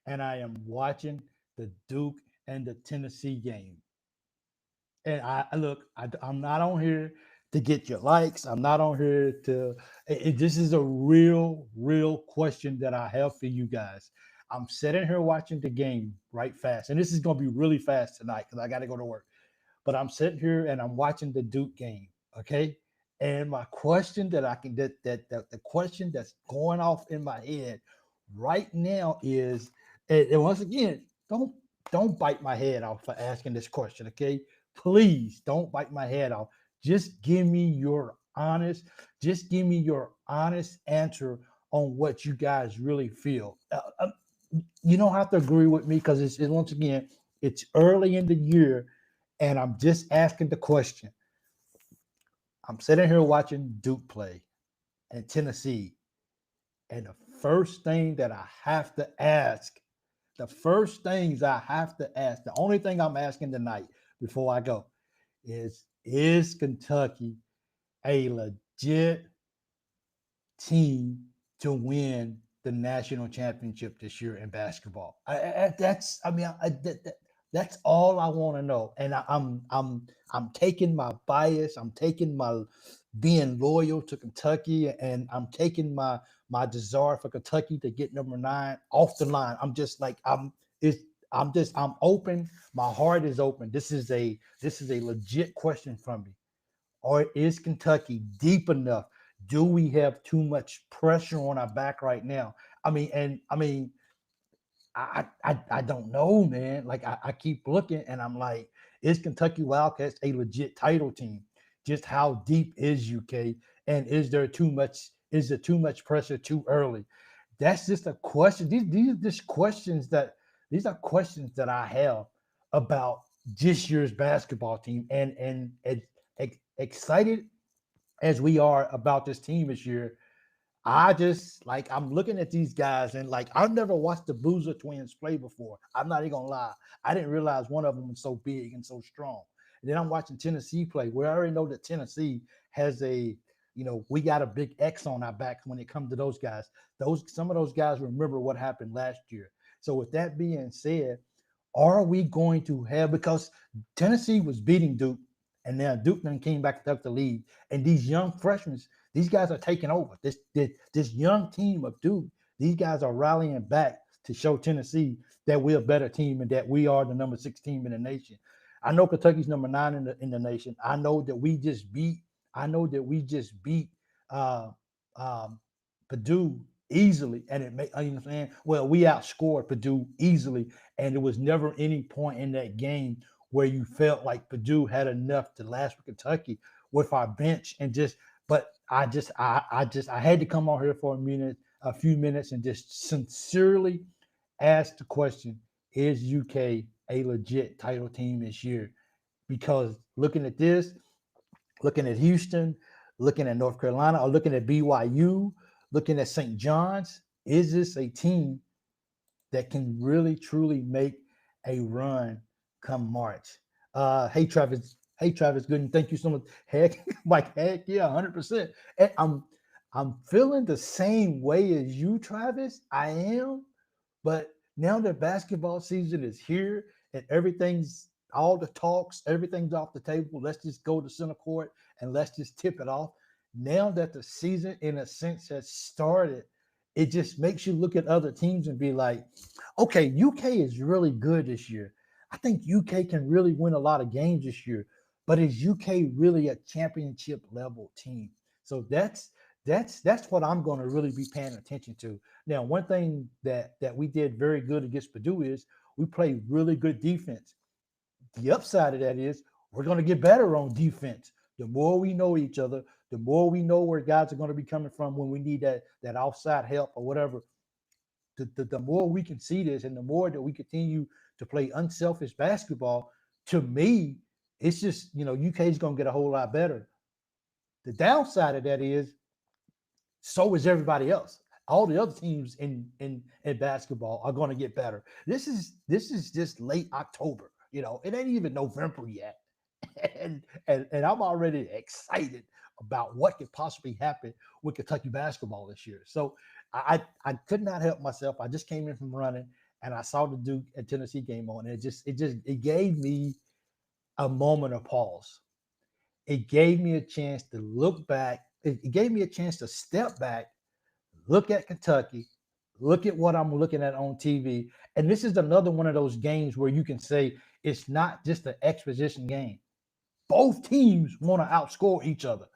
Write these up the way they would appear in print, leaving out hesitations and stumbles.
and I am watching the Duke and the Tennessee game. And I look, I'm not on here to get your likes. I'm not on here to. This is a real question that I have for you guys. I'm sitting here watching the game right fast, and this is going to be really fast tonight because I got to go to work. But I'm sitting here and I'm watching the Duke game. Okay, and my question that I can that the question that's going off in my head right now is, and once again, don't bite my head off for asking this question. Okay, please don't bite my head off. Just give me your honest, just give me your honest answer on what you guys really feel. You don't have to agree with me because it's once again, it's early in the year, and I'm just asking the question. I'm sitting here watching Duke play and Tennessee, and the first thing that I have to ask, the first things I have to ask, the only thing I'm asking tonight before I go is Kentucky a legit team to win the national championship this year in basketball? That's I mean that's all I want to know. And I'm taking my bias, I'm taking my being loyal to Kentucky, and I'm taking my desire for Kentucky to get number 9 off the line. I'm just like it's I'm open. My heart is open. This is a legit question from me. Or is Kentucky deep enough? Do we have too much pressure on our back right now? I don't know, man. Like I keep looking and I'm like, is Kentucky Wildcats a legit title team? Just how deep is UK? And is there too much? Is there too much pressure too early? That's just a question. These are just questions that these are questions that I have about this year's basketball team, and excited as we are about this team this year. I just like I'm looking at these guys and like I've never watched the Boozer twins play before. I'm not even gonna lie. I didn't realize one of them was so big and so strong. And then I'm watching Tennessee play, where I already know that Tennessee has we got a big X on our back when it comes to those guys. Those some of those guys remember what happened last year. So with that being said, are we going to have because Tennessee was beating Duke, and now Duke then came back up the lead, and these young freshmen, these guys are taking over. This young team of Duke, these guys are rallying back to show Tennessee that we're a better team and that we are the number 6 team in the nation. I know Kentucky's number 9 in the nation. I know that we just beat. I know that we just beat uh, um, Purdue easily, and it made you know what I'm saying. Well, we outscored Purdue easily, and there was never any point in that game where you felt like Purdue had enough to last with Kentucky with our bench and just. But I had to come on here for a few minutes, and just sincerely ask the question: is UK a legit title team this year? Because looking at this, looking at Houston, looking at North Carolina, or looking at BYU, looking at St. John's, is this a team that can really truly make a run come March? Hey Travis, good, and thank you so much. Heck, Mike, heck yeah, 100%. And I'm feeling the same way as you, Travis. I am, but now that basketball season is here and everything's all the talks, everything's off the table. Let's just go to center court and let's just tip it off. Now that the season, in a sense, has started, it just makes you look at other teams and be like, okay, UK is really good this year. I think UK can really win a lot of games this year, but is UK really a championship level team? So that's what I'm going to really be paying attention to. Now, one thing that we did very good against Purdue is we played really good defense. The upside of that is we're going to get better on defense. The more we know each other, the more we know where guys are going to be coming from when we need that offside help or whatever. The more we can see this, and the more that we continue to play unselfish basketball, to me, it's just UK is going to get a whole lot better. The downside of that is so is everybody else. All the other teams in basketball are going to get better. This is just late October. It ain't even November yet, and I'm already excited about what could possibly happen with Kentucky basketball this year. So I could not help myself. I just came in from running, and I saw the Duke and Tennessee game on. And it gave me a moment of pause. It gave me a chance to look back. It gave me a chance to step back, look at Kentucky, look at what I'm looking at on TV. And this is another one of those games where you can say it's not just an exposition game. Both teams want to outscore each other.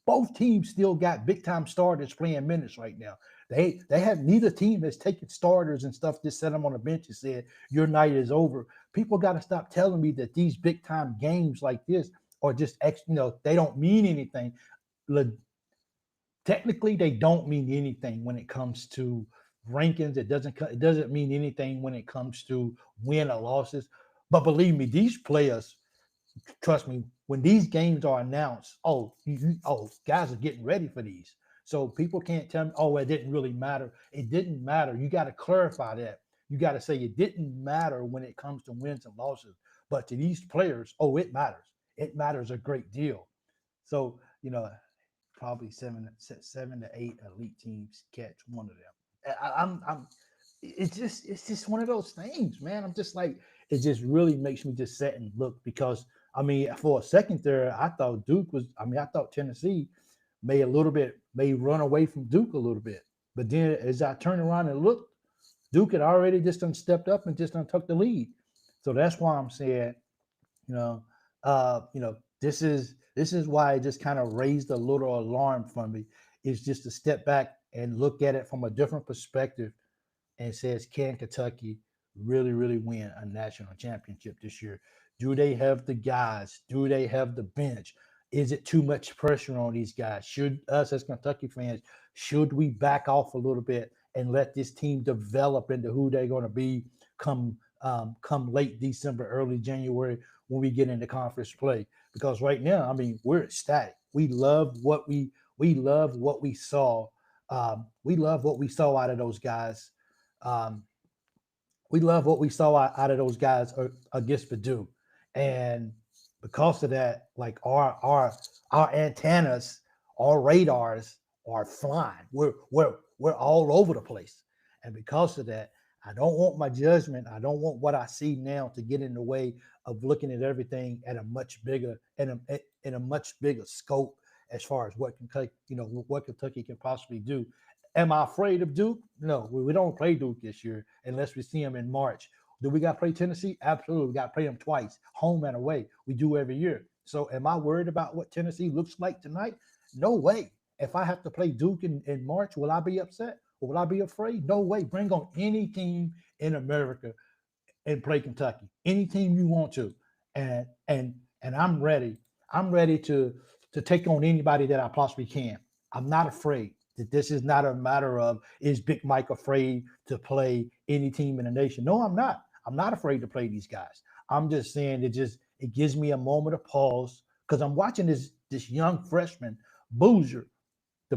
Both teams still got big time starters playing minutes right now. They have neither team has taken starters and stuff, just set them on the bench and said your night is over. People got to stop telling me that these big time games like this are just they don't mean anything. Technically, they don't mean anything when it comes to rankings. It doesn't mean anything when it comes to win or losses. But believe me, these players, trust me, when these games are announced, guys are getting ready for these. So people can't tell me, oh, it didn't really matter. It didn't matter. You got to clarify that. You got to say it didn't matter when it comes to wins and losses. But to these players, oh, it matters. It matters a great deal. So, probably seven to eight elite teams catch one of them. I'm it's just one of those things, man. I'm just like, it just really makes me just sit and look because I mean, for a second there, I thought I thought Tennessee may run away from Duke a little bit. But then as I turned around and looked, Duke had already just done stepped up and just done took the lead. So that's why I'm saying, you know, this is why it just kind of raised a little alarm for me. Is just to step back and look at it from a different perspective and says, can Kentucky really, really win a national championship this year? Do they have the guys? Do they have the bench? Is it too much pressure on these guys? Should us as Kentucky fans, should we back off a little bit and let this team develop into who they're going to be come late December, early January when we get into conference play? Because right now, I mean, we're ecstatic. We love what we saw. We love what we saw out of those guys. Um, we love what we saw out of those guys against Purdue, and because of that, like our antennas, our radars are flying. We're all over the place, and because of that, I don't want my judgment. I don't want what I see now to get in the way of looking at everything at a much bigger in a much bigger scope as far as what Kentucky can possibly do. Am I afraid of Duke? No, we don't play Duke this year unless we see them in March. Do we got to play Tennessee? Absolutely. We got to play them twice, home and away. We do every year. So am I worried about what Tennessee looks like tonight? No way. If I have to play Duke in March, will I be upset? Or will I be afraid? No way. Bring on any team in America and play Kentucky. Any team you want to. And I'm ready. I'm ready to take on anybody that I possibly can. I'm not afraid. That this is not a matter of is Big Mike afraid to play any team in the nation? No, I'm not. I'm not afraid to play these guys. I'm just saying it gives me a moment of pause because I'm watching this young freshman Boozer, the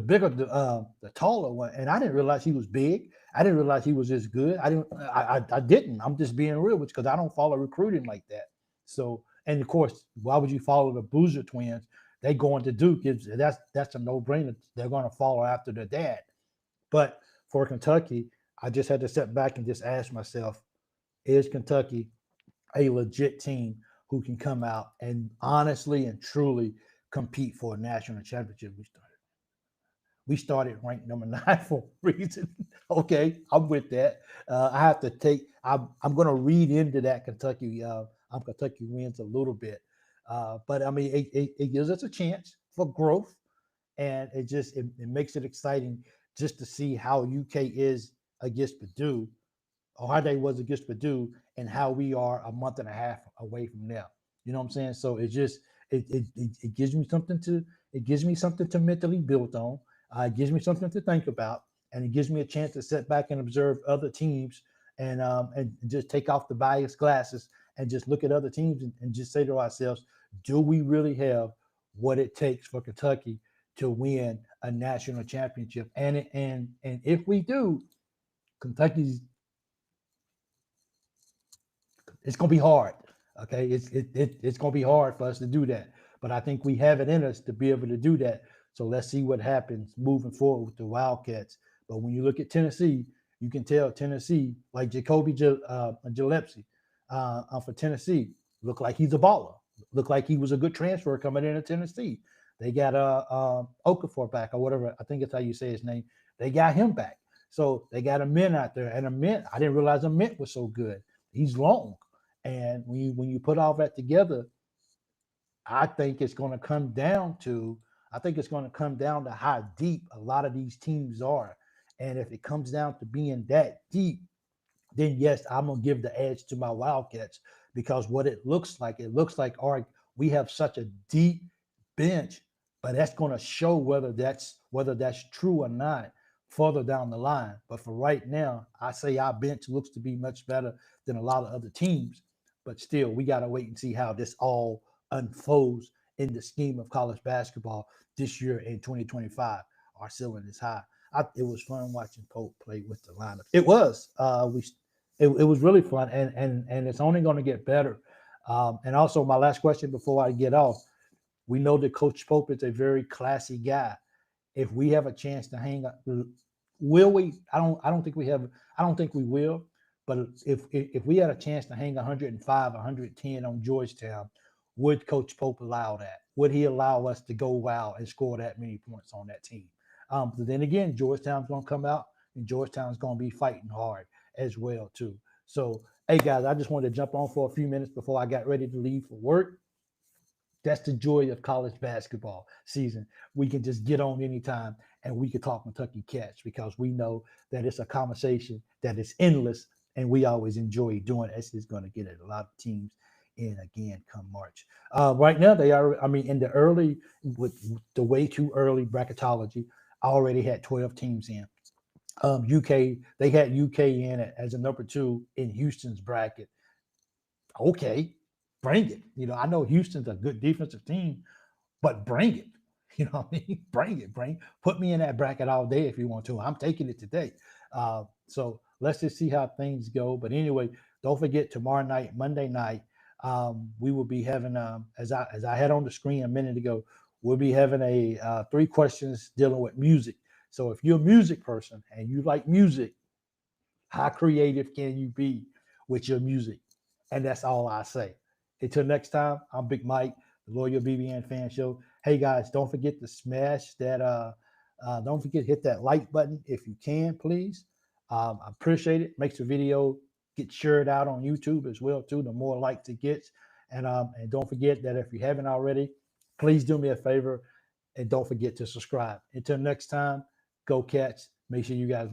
taller one, and I didn't realize he was big. I didn't realize he was this good. I didn't. I'm just being real with you because I don't follow recruiting like that. So, and of course, why would you follow the Boozer twins? They going to Duke. That's a no brainer. They're going to follow after their dad. But for Kentucky, I just had to step back and just ask myself: is Kentucky a legit team who can come out and honestly and truly compete for a national championship? We started ranked number 9 for a reason. Okay, I'm with that. I have to take. I'm going to read into that Kentucky. Kentucky wins a little bit, but I mean, it gives us a chance for growth, and it makes it exciting just to see how UK is against Purdue, or how they was against Purdue, and how we are a month and a half away from them. You know what I'm saying? So it gives me something to mentally build on. It gives me something to think about, and it gives me a chance to sit back and observe other teams and just take off the bias glasses and just look at other teams and just say to ourselves, do we really have what it takes for Kentucky to win a national championship? And if we do, Kentucky's it's going to be hard. Okay, it's going to be hard for us to do that, but I think we have it in us to be able to do that. So let's see what happens moving forward with the Wildcats. But when you look at Tennessee, you can tell Tennessee, like Gillespie for Tennessee, look like he's a baller. Look like he was a good transfer coming into Tennessee. They got Okafor back or whatever. I think that's how you say his name. They got him back. So they got a Mint out there. And a Mint, I didn't realize a Mint was so good. He's long. And when you put all that together, I think it's going to come down to how deep a lot of these teams are. And if it comes down to being that deep, then yes, I'm gonna give the edge to my Wildcats because what it looks like we have such a deep bench, but that's gonna show whether that's true or not further down the line. But for right now, I say our bench looks to be much better than a lot of other teams. But still, we gotta wait and see how this all unfolds in the scheme of college basketball this year in 2025. Our ceiling is high. It was fun watching Pope play with the lineup. It was. It was really fun, and it's only going to get better. And also, my last question before I get off: we know that Coach Pope is a very classy guy. If we have a chance to hang up, will we? I don't think we have. I don't think we will. But if we had a chance to hang 105, 110 on Georgetown, would Coach Pope allow that? Would he allow us to go wild and score that many points on that team? But then again, Georgetown's going to come out, and Georgetown's going to be fighting hard as well too. So, hey guys, I just wanted to jump on for a few minutes before I got ready to leave for work. That's the joy of college basketball season. We can just get on anytime and we can talk Kentucky Cats because we know that it's a conversation that is endless and we always enjoy doing it. It's going to get a lot of teams in again come March. Right now, they are, in the early, with the way too early bracketology, I already had 12 teams in. UK, they had UK in it as a number 2 in Houston's bracket. Okay, bring it. I know Houston's a good defensive team, but bring it. You know what I mean? Bring it. Put me in that bracket all day if you want to. I'm taking it today. So let's just see how things go. But anyway, don't forget tomorrow night, Monday night, we will be having, as I had on the screen a minute ago, we'll be having a 3 questions dealing with music. So if you're a music person and you like music, how creative can you be with your music? And that's all I say. Until next time, I'm Big Mike, the Loyal BBN Fan Show. Hey guys, don't forget to smash that. Don't forget to hit that like button if you can, please. I appreciate it. Makes the video get shared out on YouTube as well too. The more likes it gets, and don't forget that if you haven't already, please do me a favor and don't forget to subscribe. Until next time, go Cats. Make sure you guys leave